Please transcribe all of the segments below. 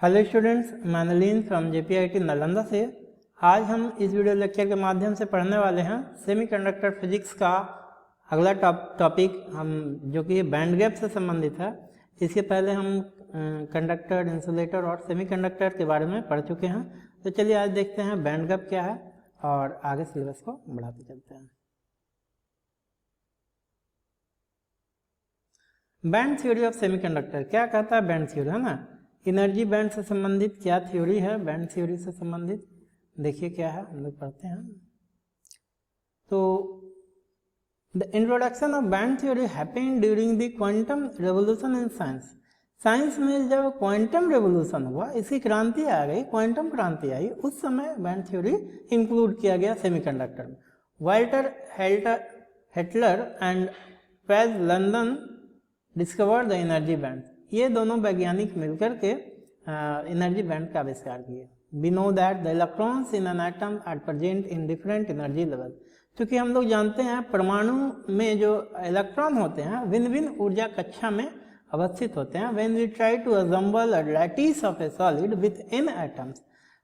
Hello students, मैं Nalin from JPIT Nalanda से। आज हम इस वीडियो लेक्चर के माध्यम से पढ़ने वाले हैं सेमीकंडक्टर फिजिक्स का अगला टॉपिक हम जो कि बैंड गैप से संबंधित है। इसके पहले हम कंडक्टर, इंसुलेटर और सेमीकंडक्टर के बारे में पढ़ चुके हैं। तो चलिए आज देखते हैं बैंड गैप क्या है और आगे सिलेबस को बढ़ाते चलते हैं। बैंड थ्योरी ऑफ सेमीकंडक्टर क्या कहता है? बैंड थ्योरी है ना, एनर्जी बैंड से संबंधित क्या थ्योरी है? बैंड थ्योरी से संबंधित देखिए क्या है, हम लोग पढ़ते हैं। तो the introduction of band theory happened during the quantum revolution in science. Science में जब क्वांटम रेवोल्यूशन हुआ, इसकी क्रांति आ गई, क्वांटम क्रांति आई, उस समय बैंड थ्योरी इंक्लूड किया गया सेमीकंडक्टर में। Walter Heitler and page London discover the energy band. ये दोनों वैज्ञानिक मिलकर के एनर्जी बैंड का आविष्कार किए। We know that the electrons in an atom are present in different energy level. क्योंकि हम लोग जानते हैं परमाणु में जो इलेक्ट्रॉन होते हैं भिन्न भिन्न ऊर्जा कक्षा में अवस्थित होते हैं। When we try to assemble a lattice of a solid with n atoms,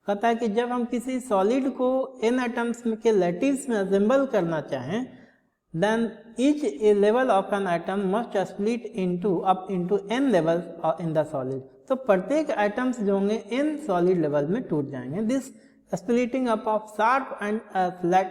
कहता है कि जब हम किसी सॉलिड को n एटम्स के लैटिस में असेंबल करना चाहें, then each level of an atom must split up into n levels in the solid। तो प्रत्येक एटम्स जो होंगे n सॉलिड लेवल में टूट जाएंगे। This splitting up of sharp and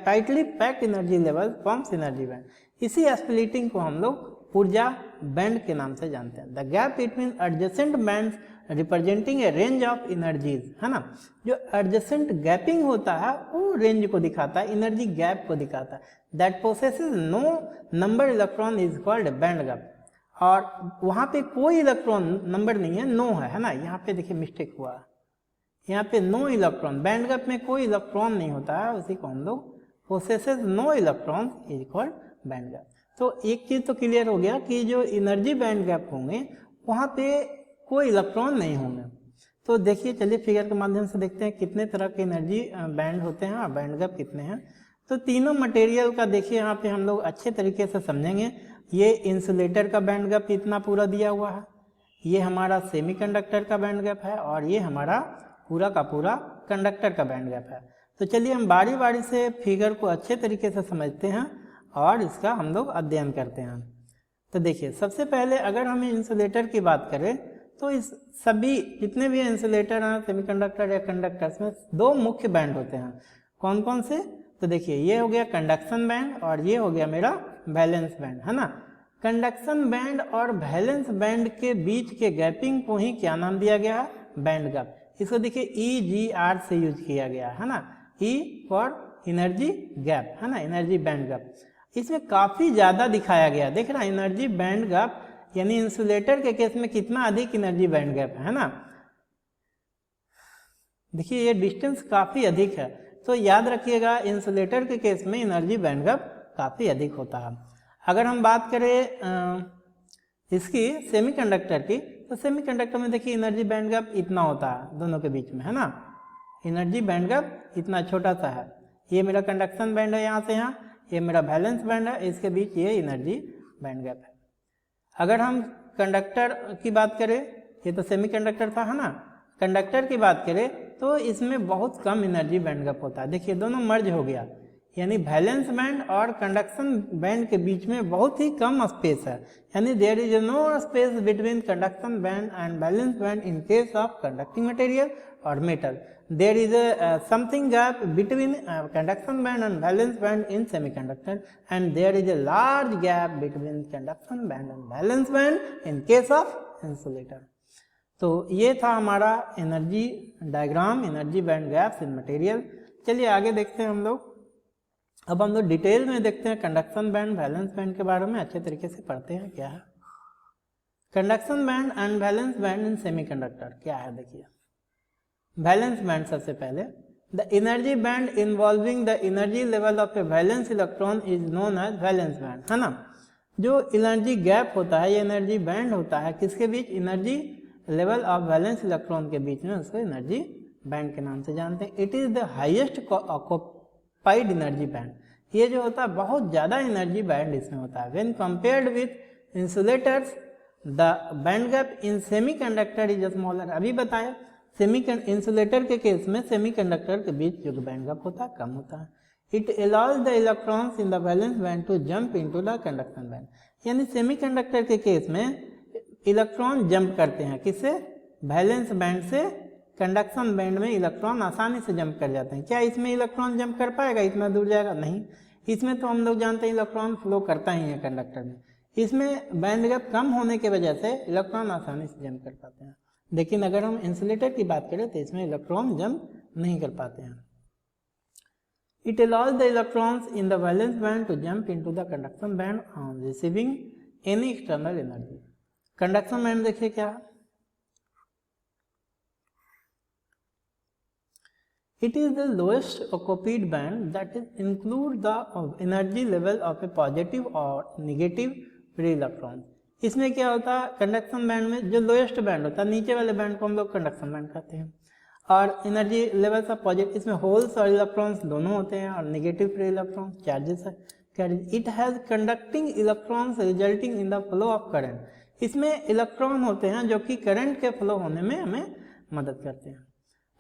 tightly packed energy level forms energy band. इसी splitting को हम लोग ऊर्जा बैंड के नाम से जानते हैं। The gap between adjacent bands representing A range of energies, है ना। जो एडजेसेंट गैपिंग होता है वो रेंज को दिखाता है, एनर्जी गैप को दिखाता है। That possesses no number electron is called band gap. और वहां पे कोई इलेक्ट्रॉन नंबर नहीं है, नो है ना। यहाँ पे देखिए मिस्टेक हुआ, यहाँ पे नो इलेक्ट्रॉन, बैंड गैप में कोई इलेक्ट्रॉन नहीं होता है, उसी को हम लोग possesses no electron is called band gap. तो एक चीज तो क्लियर हो गया कि जो एनर्जी बैंड गैप होंगे वहां पे कोई इलेक्ट्रॉन नहीं होंगे। तो देखिए, चलिए फिगर के माध्यम से देखते हैं कितने तरह के एनर्जी बैंड होते हैं और बैंड गैप कितने हैं। तो तीनों मटेरियल का देखिए यहाँ पे हम लोग अच्छे तरीके से समझेंगे। ये इंसुलेटर का बैंड गैप इतना पूरा दिया हुआ है, ये हमारा सेमीकंडक्टर का बैंड गैप है और ये हमारा पूरा का पूरा कंडक्टर का बैंड गैप है। तो चलिए हम बारी बारी से फिगर को अच्छे तरीके से समझते हैं और इसका हम लोग अध्ययन करते हैं। तो देखिए, सबसे पहले अगर हम इंसुलेटर की बात करें तो इस सभी जितने भी इंसुलेटर हैं सेमीकंडक्टर या कंडक्टर्स में दो मुख्य बैंड होते हैं। कौन कौन से? तो देखिए, ये हो गया कंडक्शन बैंड और ये हो गया मेरा वैलेंस बैंड, है ना। कंडक्शन बैंड और वैलेंस बैंड के बीच के गैपिंग को ही क्या नाम दिया गया है? Band gap. इसको देखिए EGR से यूज किया गया है ना, E फॉर एनर्जी गैप, है ना, एनर्जी बैंड गैप। इसमें काफी ज्यादा दिखाया गया, देख रहा एनर्जी बैंड गैप, यानी इंसुलेटर के केस में कितना अधिक एनर्जी बैंड गैप है ना। देखिए ये डिस्टेंस काफी अधिक है, तो याद रखिएगा इंसुलेटर के केस में एनर्जी बैंड गैप काफी अधिक होता है। अगर हम बात करें इसकी सेमीकंडक्टर की, तो सेमीकंडक्टर में देखिए एनर्जी बैंड गैप इतना होता है दोनों के बीच में, है ना। एनर्जी बैंड गैप इतना छोटा सा है। ये मेरा कंडक्शन बैंड है यहाँ से यहाँ, ये मेरा वैलेंस बैंड है, इसके बीच ये एनर्जी बैंड गैप है। अगर हम कंडक्टर की बात करें, ये तो सेमीकंडक्टर था, है ना। कंडक्टर की बात करें तो इसमें बहुत कम एनर्जी बैंड गैप होता है। देखिए दोनों मर्ज हो गया, यानी वैलेंस बैंड और कंडक्शन बैंड के बीच में बहुत ही कम स्पेस है, यानी there is no space between conduction band and valence band in case of conducting material और metal. There is a something gap between conduction band and valence band in semiconductor, and there is a large gap between conduction band and valence band in case of insulator। तो ये था हमारा energy diagram, energy band gaps in material. चलिए आगे देखते हैं हम लोग। अब हम लोग डिटेल में देखते हैं कंडक्शन बैंड, वैलेंस बैंड के बारे में अच्छे तरीके से पढ़ते हैं क्या है conduction band and valence band in semiconductor क्या है। देखिए वैलेंस बैंड सबसे पहले, the energy band involving the energy level of a valence electron is known as valence band, है ना। जो एनर्जी गैप होता है, ये एनर्जी बैंड होता है किसके बीच? Energy level of valence electron के बीच में, उसको एनर्जी बैंड के नाम से जानते हैं। It is the highest occupied energy band. ये जो होता है बहुत ज्यादा एनर्जी बैंड इसमें होता है। When compared with insulators the band gap in semiconductor is smaller. अभी बताया इंसुलेटर के केस में सेमीकंडक्टर के बीच जो बैंड गैप होता है कम होता है। It allows the electrons in the valence band to jump into the conduction band, यानी सेमीकंडक्टर के केस में इलेक्ट्रॉन जंप करते हैं, किससे? वैलेंस बैंड से कंडक्शन बैंड में इलेक्ट्रॉन आसानी से जंप कर जाते हैं। क्या इसमें इलेक्ट्रॉन जंप कर पाएगा, इतना दूर जाएगा? नहीं। इसमें तो हम लोग जानते हैं इलेक्ट्रॉन फ्लो करता ही है कंडक्टर में, इसमें बैंड गैप कम होने की वजह से इलेक्ट्रॉन आसानी से जंप कर पाते हैं। लेकिन अगर हम इंसुलेटर की बात करें तो इसमें इलेक्ट्रॉन जंप नहीं कर पाते हैं। It allows the electrons in the valence band to jump into the conduction band on receiving any external energy. Conduction band देखिए क्या है? It is the lowest occupied band that is include the energy level of a positive or negative free electron. इसमें क्या होता है? Conduction band में जो lowest band होता है, नीचे वाले बैंड को हम लोग कंडक्शन बैंड कहते हैं, और एनर्जी लेवल्स ऑफ पॉजिटिव, इसमें होल्स और इलेक्ट्रॉन्स दोनों होते हैं, और नेगेटिव फ्री इलेक्ट्रॉन्स चार्जेस है। It has conducting electrons resulting in the flow of current. इसमें इलेक्ट्रॉन होते हैं जो कि करंट के फ्लो होने में हमें मदद करते हैं।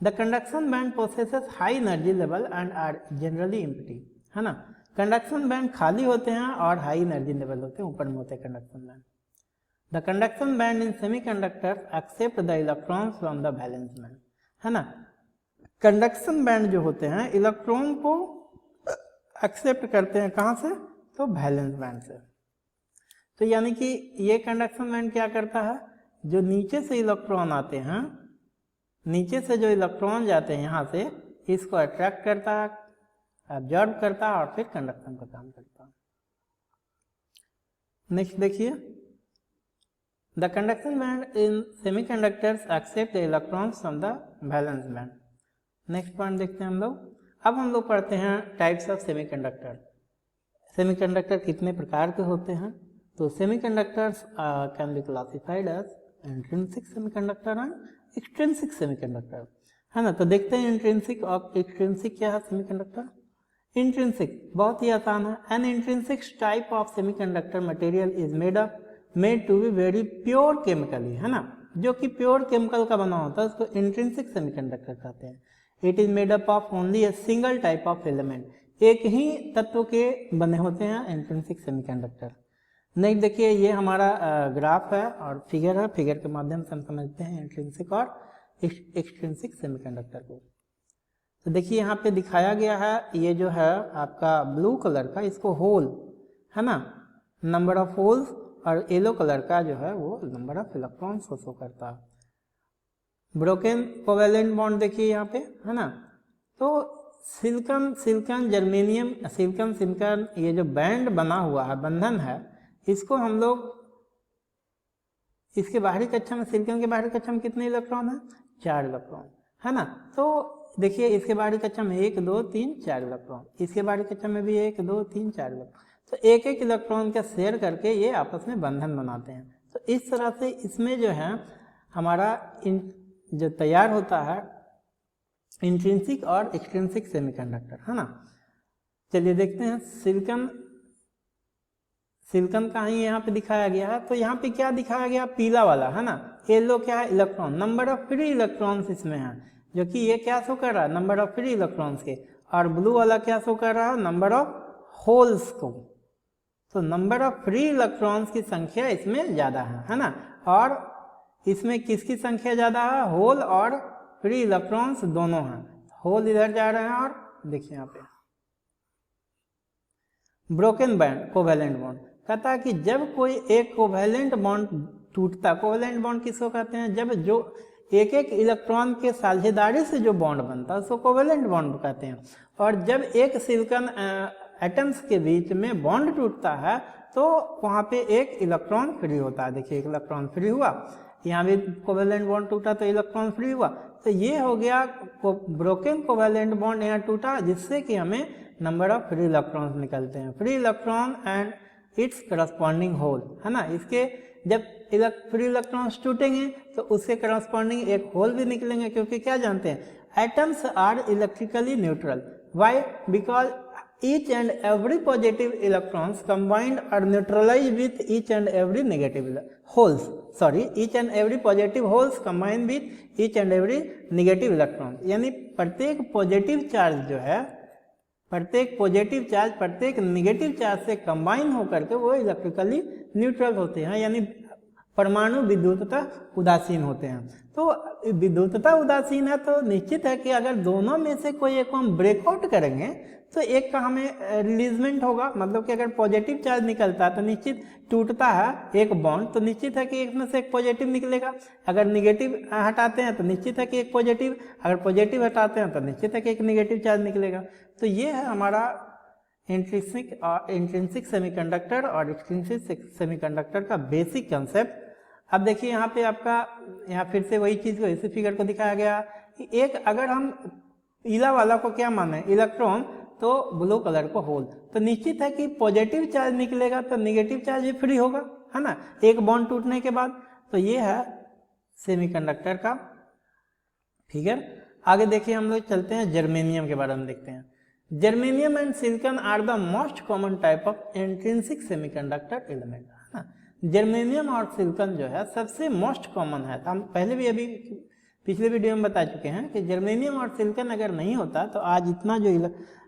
The conduction band possesses high energy level and are generally empty, है ना। कंडक्शन बैंड खाली होते हैं और हाई एनर्जी लेवल होते हैं, ऊपर में होते हैं conduction band. The conduction band in semiconductor accept the electrons from the valence band, है ना। कंडक्शन बैंड जो होते हैं इलेक्ट्रॉन को एक्सेप्ट करते हैं, कहाँ से? तो वैलेंस बैंड से। तो यानी कि ये कंडक्शन बैंड क्या करता है? जो नीचे से इलेक्ट्रॉन आते हैं, नीचे से जो इलेक्ट्रॉन जाते हैं यहाँ से, इसको अट्रैक्ट करता है, ऑब्जर्व करता है और फिर कंडक्शन का काम करता है। नेक्स्ट देखिए, the conduction band in semiconductors accept the electrons from the valence band. Next point देखते हैं हम लोग। अब हम लोग पढ़ते हैं टाइप्स ऑफ सेमीकंडक्टर। सेमीकंडक्टर कितने प्रकार के होते हैं? तो semiconductors can be classified as intrinsic semiconductor and extrinsic semiconductor, है ना। तो देखते हैं इंट्रिंसिक और एक्सट्रिंसिक क्या है सेमीकंडक्टर। इंट्रिंसिक बहुत ही आसान है। An intrinsic type of semiconductor material is made to be very pure chemically, है ना। जो कि प्योर केमिकल का बना होता है उसको इंट्रिंसिक सेमीकंडक्टर कहते हैं। It is made up of only a single type of element, एक ही तत्व के बने होते हैं इंट्रिंसिक सेमीकंडक्टर। नेक्स्ट देखिए, ये हमारा ग्राफ है और फिगर है, फिगर के माध्यम से हम समझते हैं इंट्रिंसिक और एक्सट्रिंसिक सेमीकंडक्टर को। तो देखिए यहाँ पे दिखाया गया है, ये जो है आपका ब्लू कलर का, इसको होल, है ना, नंबर ऑफ होल्स, और येलो कलर का जो है वो नंबर ऑफ इलेक्ट्रॉन्स को शो करता है। ब्रोकन कोवेलेंट बॉन्ड देखिए यहाँ पे, है ना। तो सिलिकॉन जर्मेनियम, सिलिकॉन ये जो बैंड बना हुआ है, बंधन है, इसको हम लोग इसके बाहरी कक्षा में, सिलिकॉन के बाहरी कक्षा में कितने इलेक्ट्रॉन है? 4 इलेक्ट्रॉन, है ना। तो देखिए इसके बाहरी कक्षा में 1 2 3 4 इलेक्ट्रॉन, इसके बाहरी कक्षा में भी 1 2 3 4 इलेक्ट्रॉन। तो एक एक इलेक्ट्रॉन का शेयर करके ये आपस में बंधन बनाते हैं। तो इस तरह से इसमें जो है हमारा जो तैयार होता है इंट्रिंसिक और एक्सट्रिंसिक सेमीकंडक्टर, है ना। चलिए देखते हैं सिलिकॉन का ही यहाँ पे दिखाया गया है। तो यहाँ पे क्या दिखाया गया? पीला वाला, है ना। येलो क्या है? Electron, number of free electrons इसमें है, जो कि ये क्या शो कर रहा है? नंबर ऑफ फ्री इलेक्ट्रॉन्स के। और ब्लू वाला क्या शो कर रहा है? नंबर ऑफ होल्स को। तो नंबर ऑफ फ्री इलेक्ट्रॉन्स की संख्या इसमें ज़्यादा है ना। और इसमें किसकी संख्या ज़्यादा है? होल और फ्री इलेक्ट्रॉन्स दोनों हैं। होल इधर जा रहे हैं और देखिए यहाँ पे ब्रोकन बैंड कोवेलेंट बॉन्ड कहता है कि जब कोई एक कोवेलेंट बॉन्ड टूटता, कोवेलेंट बॉन्ड किसको कहते हैं? जब जो एक एक इलेक्ट्रॉन के साझेदारी से जो बॉन्ड बनता है उसको कोवेलेंट बॉन्ड कहते हैं। और जब एक सिलिकॉन एटम्स के बीच में बॉन्ड टूटता है तो वहाँ पे एक इलेक्ट्रॉन फ्री होता है। देखिए एक इलेक्ट्रॉन फ्री हुआ, यहाँ भी कोवेलेंट बॉन्ड टूटा तो इलेक्ट्रॉन फ्री हुआ। तो ये हो गया ब्रोकन कोवेलेंट बॉन्ड यहाँ टूटा, जिससे कि हमें नंबर ऑफ फ्री इलेक्ट्रॉन्स निकलते हैं। Free electron and its corresponding hole, है ना। इसके जब फ्री इलेक्ट्रॉन्स टूटेंगे तो उसके करस्पॉन्डिंग एक होल भी निकलेंगे, क्योंकि क्या जानते हैं? Atoms are electrically neutral. Why? Because each and every positive electrons combined are neutralized with each and every negative holes. Sorry, each and every positive holes combined with each and every negative electron. यानी प्रत्येक positive charge जो है, प्रत्येक positive charge प्रत्येक negative charge से combine होकर के वो इलेक्ट्रिकली न्यूट्रल होते हैं, यानी परमाणु विद्युतता उदासीन होते हैं। तो विद्युतता उदासीन है तो निश्चित है कि अगर दोनों में से कोई एक को हम ब्रेकआउट करेंगे तो एक का हमें रिलीजमेंट होगा, मतलब कि अगर पॉजिटिव चार्ज निकलता है तो निश्चित टूटता है एक बॉन्ड, तो निश्चित है कि एक में से एक पॉजिटिव निकलेगा। अगर निगेटिव हटाते हैं तो निश्चित है कि एक पॉजिटिव, अगर पॉजिटिव हटाते हैं तो निश्चित है कि एक निगेटिव चार्ज निकलेगा। तो ये है हमारा इंट्रिंसिक सेमीकंडक्टर और एक्सट्रिंसिक सेमीकंडक्टर का बेसिक कंसेप्ट। अब देखिए यहाँ पे आपका, यहाँ फिर से वही चीज़ को इसी फिगर को दिखाया गया कि एक अगर हम पीला वाला को क्या माने इलेक्ट्रॉन, तो ब्लू कलर को होल, तो निश्चित है कि पॉजिटिव चार्ज निकलेगा तो नेगेटिव चार्ज भी फ्री होगा, है ना, एक बॉन्ड टूटने के बाद। तो ये है सेमीकंडक्टर का फिगर। आगे देखिए हम लोग चलते हैं जर्मेनियम के बारे में देखते हैं। Germanium and silicon are the most common type of intrinsic semiconductor element, है ना। जर्मेनियम और सिलिकॉन जो है सबसे मोस्ट कॉमन है। हम पहले भी अभी पिछले वीडियो में बता चुके हैं कि जर्मेनियम और सिलिकॉन अगर नहीं होता तो आज इतना जो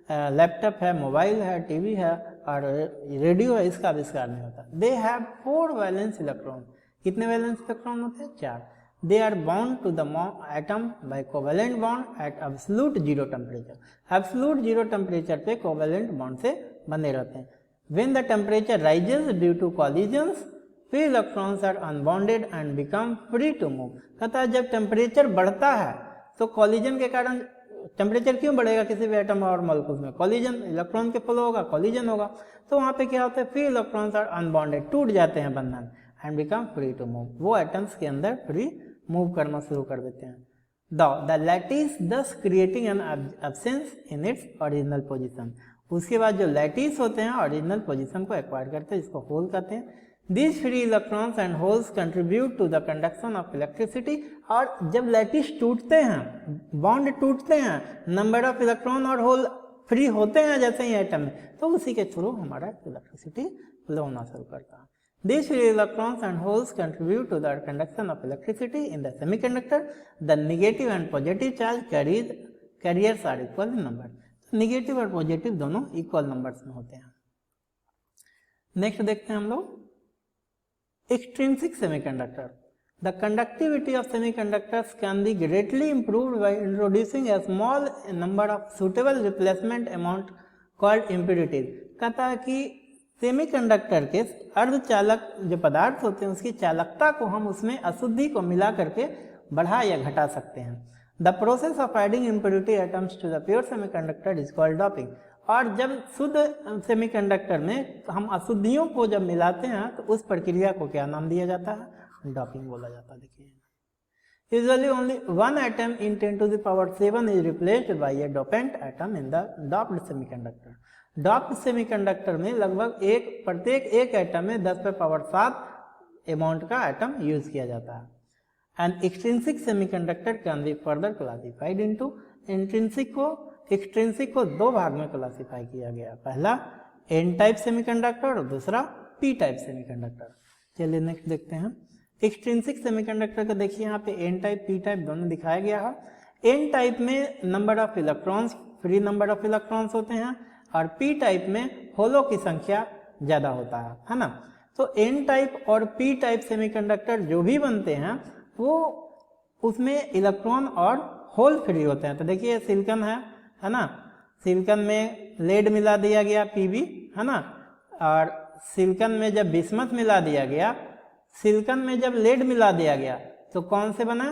लैपटॉप है, मोबाइल है, टीवी है और रेडियो है, इसका आविष्कार नहीं होता। They have 4 valence electron. कितने वैलेंस इलेक्ट्रॉन होते हैं? 4। They are bond to the atom by covalent bond at absolute zero temperature. Absolute zero temperature पे कोवेलेंट बॉन्ड से बने रहते हैं। When the temperature rises due to collisions, free electrons are unbonded and become free to move. कहता है जब temperature बढ़ता है तो कॉलिजन के कारण, टेम्परेचर क्यों बढ़ेगा किसी भी एटम और मॉलिक्यूल में? कॉलिजन, इलेक्ट्रॉन के फ्लो होगा, कॉलिजन होगा, तो वहाँ पे क्या होता है, फ्री इलेक्ट्रॉन्स आर अनबॉन्डेड, टूट जाते हैं बंधन, and become free to move, वो एटम्स के अंदर फ्री मूव करना शुरू कर देते हैं। The lattice thus creating an absence in its original position. उसके बाद जो लैटिस होते हैं ओरिजिनल पोजिशन को एक्वायर करते हैं, इसको होल कहते हैं। These free electrons and holes contribute to the conduction of electricity। और जब लैटिस टूटते हैं, बॉन्ड टूटते हैं, नंबर ऑफ इलेक्ट्रॉन और होल फ्री होते हैं जैसे ही एटम में, तो उसी के थ्रू हमारा इलेक्ट्रिसिटी फ्लो होना शुरू करता है। These free electrons and holes contribute to the conduction of electricity in the semiconductor। The negative and positive charge carriers are equal in number। Negative और पॉजिटिव दोनों इक्वल नंबर्स में होते हैं। नेक्स्ट देखते हैं हम लोग extrinsic semiconductor। The conductivity of semiconductors can be greatly improved by introducing a small number of suitable replacement amount called impurities। कहता है कि सेमीकंडक्टर के अर्धचालक जो पदार्थ होते हैं उसकी चालकता को हम उसमें अशुद्धि को मिला करके बढ़ा या घटा सकते हैं। The process of adding impurity atoms to the pure semiconductor is called doping। और जब शुद्ध सेमीकंडक्टर में हम अशुद्धियों को जब मिलाते हैं तो उस प्रक्रिया को क्या नाम दिया जाता है? डॉपिंग बोला जाता है। देखिए usually only 1 atom in 10⁷ is replaced by a dopant atom in the doped semiconductor। Doped semiconductor में लगभग प्रत्येक एक एटम में 10⁷ अमाउंट का एटम यूज किया जाता है। And extrinsic semiconductor can be further classified into. Extrinsic को 2 भाग में क्लासिफाई किया गया, पहला एन टाइप सेमीकंडक्टर और दूसरा पी टाइप सेमीकंडक्टर। चलिए नेक्स्ट देखते हैं एक्सट्रिंसिक सेमीकंडक्टर का। देखिए यहाँ पे एन टाइप पी टाइप दोनों दिखाया गया है। एन टाइप में number of electrons, free number of electrons होते हैं, और पी टाइप में होलो की संख्या ज़्यादा होता है ना। तो एन टाइप और पी टाइप सेमीकंडक्टर जो भी बनते हैं वो उसमें इलेक्ट्रॉन और होल फ्री होते हैं। तो देखिए सिलिकॉन है ना, सिलिकॉन में लेड मिला दिया गया Pb, है ना, और सिलिकॉन में जब बिस्मथ मिला दिया गया, सिलिकॉन में जब लेड मिला दिया गया तो कौन से बना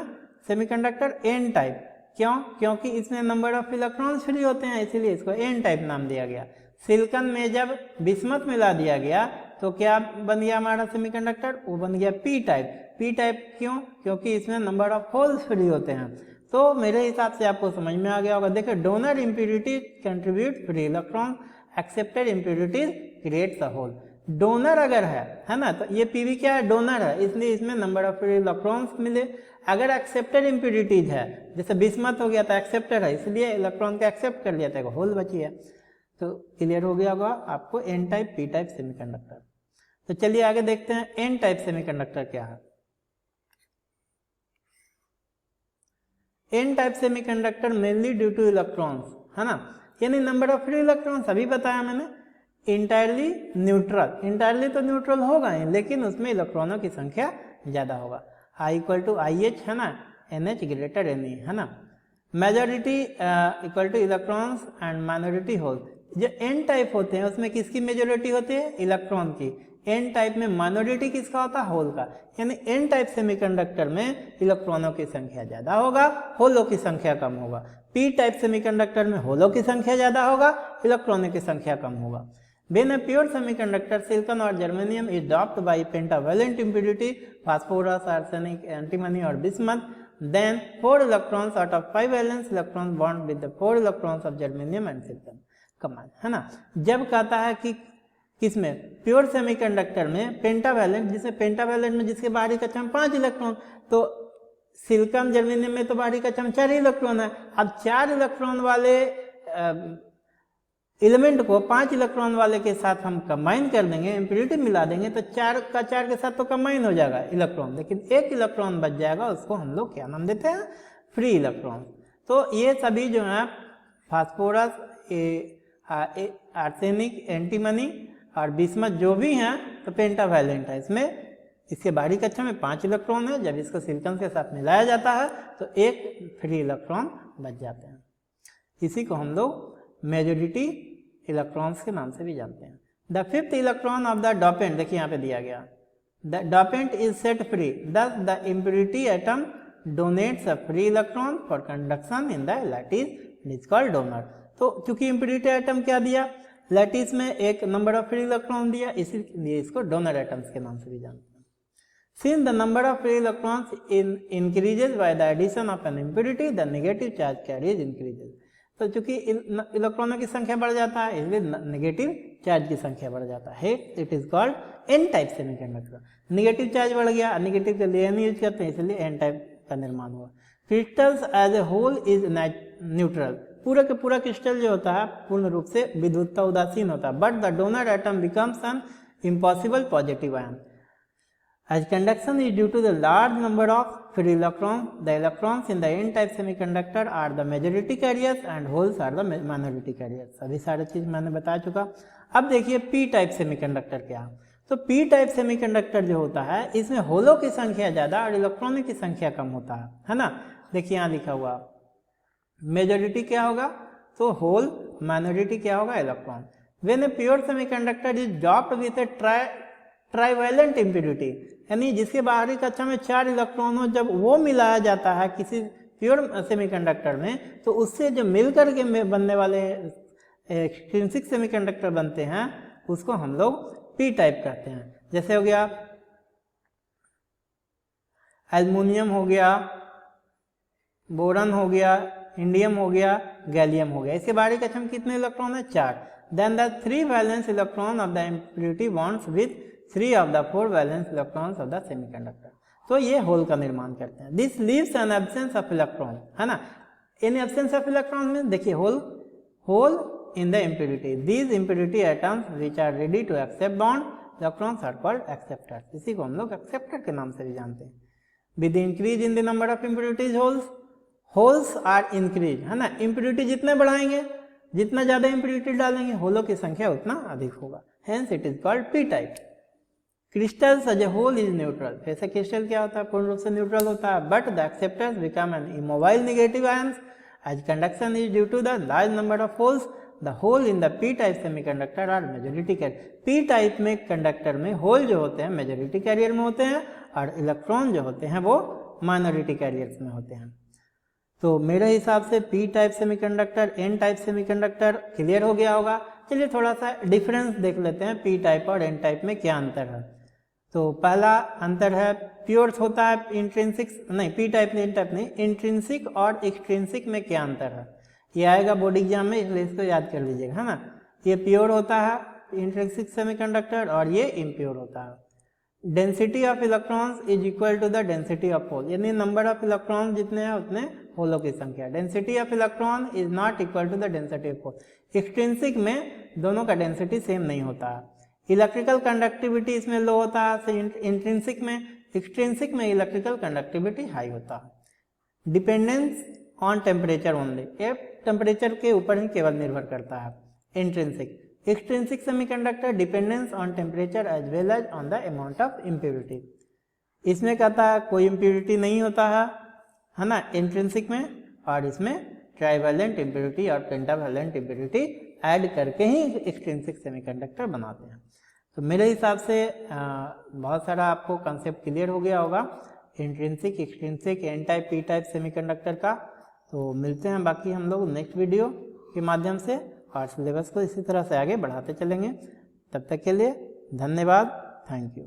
सेमीकंडक्टर? N type. क्यों? क्योंकि इसमें नंबर ऑफ इलेक्ट्रॉन्स फ्री होते हैं, इसीलिए इसको एन टाइप नाम दिया गया। सिलिकॉन में जब बिस्मथ मिला दिया गया तो क्या बन गया हमारा सेमीकंडक्टर? वो बन गया पी टाइप। पी टाइप क्यों? क्योंकि इसमें नंबर ऑफ होल्स फ्री होते हैं। तो मेरे हिसाब से आपको समझ में आ गया होगा। देखिए donor impurity contribute free electron, accepted impurities creates a hole. Donor अगर है ना, तो ये पीवी क्या है? डोनर है, इसलिए इसमें नंबर ऑफ फ्री इलेक्ट्रॉन्स मिले। अगर एक्सेप्टेड इम्प्यूरिटीज है, जैसे बिस्मथ हो गया तो एक्सेप्टेड है, इसलिए इलेक्ट्रॉन को एक्सेप्ट कर लिया था, होल बची है। तो क्लियर हो गया होगा आपको N type P type semiconductor. तो चलिए आगे देखते हैं एन टाइप सेमीकंडक्टर क्या है। N type semiconductor mainly due to electrons, है ना, यानी नंबर ऑफ फ्री इलेक्ट्रॉन्स अभी बताया मैंने, इंटायरली न्यूट्रल, इंटायरली तो न्यूट्रल होगा ही लेकिन उसमें इलेक्ट्रॉनों की संख्या ज़्यादा होगा, I equal to I H, है ना, N H greater N E, है ना। Majority equal to electrons and minority hole. जो एन टाइप होते हैं उसमें किसकी मेजॉरिटी होती है, इलेक्ट्रॉन की। एन टाइप में माइनॉरिटी किसका होता है, होल का। यानी एन टाइप सेमीकंडक्टर में इलेक्ट्रॉनों की संख्या ज़्यादा होगा, होलों की संख्या कम होगा। पी टाइप सेमीकंडक्टर में होलों की संख्या ज़्यादा होगा, इलेक्ट्रॉनों की संख्या कम होगा। When a pure semiconductor, silicon or germanium is doped by pentavalent impurity, phosphorus, arsenic, antimony or bismuth, then 4 electrons out of 5 valence electrons bond with the 4 electrons of germanium and silicon combined, है ना। जब कहता है कि किसमें, pure semiconductor में pentavalent, जिसमें pentavalent में जिसके बाहरी कक्षा में 5 इलेक्ट्रॉन, तो सिलिकॉन जर्मेनियम में तो बाहरी कक्षा में 4 इलेक्ट्रॉन है। अब 4 इलेक्ट्रॉन वाले एलिमेंट को 5 इलेक्ट्रॉन वाले के साथ हम कंबाइन कर देंगे, इम्प्योरिटी मिला देंगे, तो 4 का 4 के साथ तो कंबाइन हो जाएगा इलेक्ट्रॉन, लेकिन एक इलेक्ट्रॉन बच जाएगा, उसको हम लोग क्या नाम देते हैं, फ्री इलेक्ट्रॉन। तो ये सभी जो है फास्फोरस, आर्सेनिक, एंटीमनी और बिस्मथ जो भी हैं तो पेंटावैलेंट है। इसमें इसके बाहरी कक्षा में 5 इलेक्ट्रॉन है, जब इसको सिलिकॉन के साथ मिलाया जाता है तो एक फ्री इलेक्ट्रॉन बच जाते हैं। इसी को हम लोग मेजॉरिटी इलेक्ट्रॉन्स के नाम से भी जानते हैं। The fifth electron of the dopant, देखिए यहाँ पे दिया गया, the dopant is set free, thus the impurity atom donates a free electron for conduction in the lattice, it is called donor. तो क्योंकि इम्प्योरिटी एटम क्या दिया, लैटिस में एक नंबर ऑफ फ्री इलेक्ट्रॉन दिया, इसीलिए इसको डोनर एटम्स के नाम से भी जानते हैं। Since the number of free electrons increases by the addition of an impurity, the negative charge carried increases. तो चूंकि इलेक्ट्रॉनों की संख्या बढ़ जाता है इसलिए नेगेटिव चार्ज की संख्या बढ़ जाता है, it is called an type semiconductor. Negative charge बढ़ गया, नेगेटिव के लिए एन यूज करते हैं, इसलिए एन टाइप का निर्माण हुआ। Crystals as a hole is neutral, पूरा के पूरा क्रिस्टल जो होता है पूर्ण रूप से विद्युतता उदासीन होता है, but the donor atom becomes an impossible positive ion. As conduction is due to the large number of free electrons, the electrons in the n-type semiconductor are the majority carriers and holes are the minority carriers। अभी सारी चीज मैंने बता चुका। अब देखिए p-type semiconductor क्या है। तो p-type semiconductor जो होता है इसमें होलों की संख्या ज्यादा और इलेक्ट्रॉनों की संख्या कम होता है ना। देखिए यहाँ लिखा हुआ मेजोरिटी क्या होगा, तो होल, माइनॉरिटी क्या होगा, electron. When a pure semiconductor is doped with a trivalent impurity, यानी जिसके बाहरी कक्षा में 4 इलेक्ट्रॉन हो, जब वो मिलाया जाता है किसी प्योर सेमीकंडक्टर में तो उससे जो मिलकर के बनने वाले एक्सट्रिंसिक सेमीकंडक्टर बनते हैं उसको हम लोग पी टाइप कहते हैं। जैसे हो गया एल्युमिनियम हो गया, बोरन हो गया, इंडियम हो गया, गैलियम हो गया। इसके बाहरी कक्षा में कितने इलेक्ट्रॉन है, 4। Then the 3 valence electron of the impurity bonds with 3 of the 4 valence electrons of the semiconductor। तो ये होल का निर्माण करते हैं। This leaves an absence of electron, है ना। इन एब्सेंस ऑफ इलेक्ट्रॉन में देखिए hole in the impurity, these impurity atoms which are ready to accept bond electrons are called acceptors. इसी को हम लोग एक्सेप्टर के नाम से भी जानते हैं। With increase in the number of impurities holes are increase, है ना। इम्प्योरिटी जितने बढ़ाएंगे, जितना ज्यादा इम्प्योरिटी डालेंगे होलों की संख्या उतना अधिक होगा, hence it is called P type. Crystals as a hole is neutral, जैसे क्रिस्टल क्या होता है, पूर्ण रूप से न्यूट्रल होता है, but the acceptors become an immobile negative ions as conduction is due to the large number of holes. The hole in the P type semiconductor are majority carrier. P type में conductor में hole जो होते हैं majority career में होते हैं और electron जो होते हैं वो माइनॉरिटी कैरियर्स में होते हैं। तो मेरे हिसाब से P type semiconductor, N type semiconductor clear हो गया होगा। चलिए थोड़ा सा डिफरेंस देख लेते हैं, पी टाइप और एन टाइप में क्या अंतर है। तो पहला अंतर है प्योर होता है इंट्रिंसिक, नहीं पी टाइप नहीं, एन टाइप नहीं, इंट्रिंसिक और एक्सट्रिंसिक में क्या अंतर है ये आएगा बोर्ड एग्जाम में, इसलिए इसको याद कर लीजिएगा, है ना। ये प्योर होता है इंट्रिंसिक सेमीकंडक्टर और ये इम्प्योर होता है। Density of electrons is equal to the density of hole, यानी नंबर ऑफ इलेक्ट्रॉन जितने हैं उतने होलों की संख्या। Density of electron is not equal to the density of hole, extrinsic में दोनों का डेंसिटी सेम नहीं होता है। इलेक्ट्रिकल कंडक्टिविटी इसमें लो होता है, इंट्रिंसिक में, एक्सट्रिंसिक में इलेक्ट्रिकल कंडक्टिविटी हाई होता है। डिपेंडेंस ऑन टेम्परेचर ओनली, ये टेम्परेचर के ऊपर ही केवल निर्भर करता है। Intrinsic, extrinsic semiconductor dependence on temperature as well as on the amount of impurity. इसमें कहता है कोई इम्प्योरिटी नहीं होता है ना इंट्रिंसिक में, और इसमें ट्राइवैलेंट इम्प्योरिटी और पेंटावैलेंट इम्प्योरिटी ऐड करके ही एक्सट्रिंसिक सेमीकंडक्टर बनाते हैं। तो मेरे हिसाब से बहुत सारा आपको कंसेप्ट क्लियर हो गया होगा intrinsic, extrinsic, N type, P type semiconductor का। तो मिलते हैं बाकी हम लोग नेक्स्ट वीडियो के माध्यम से, और सिलेबस को इसी तरह से आगे बढ़ाते चलेंगे। तब तक के लिए धन्यवाद, थैंक यू।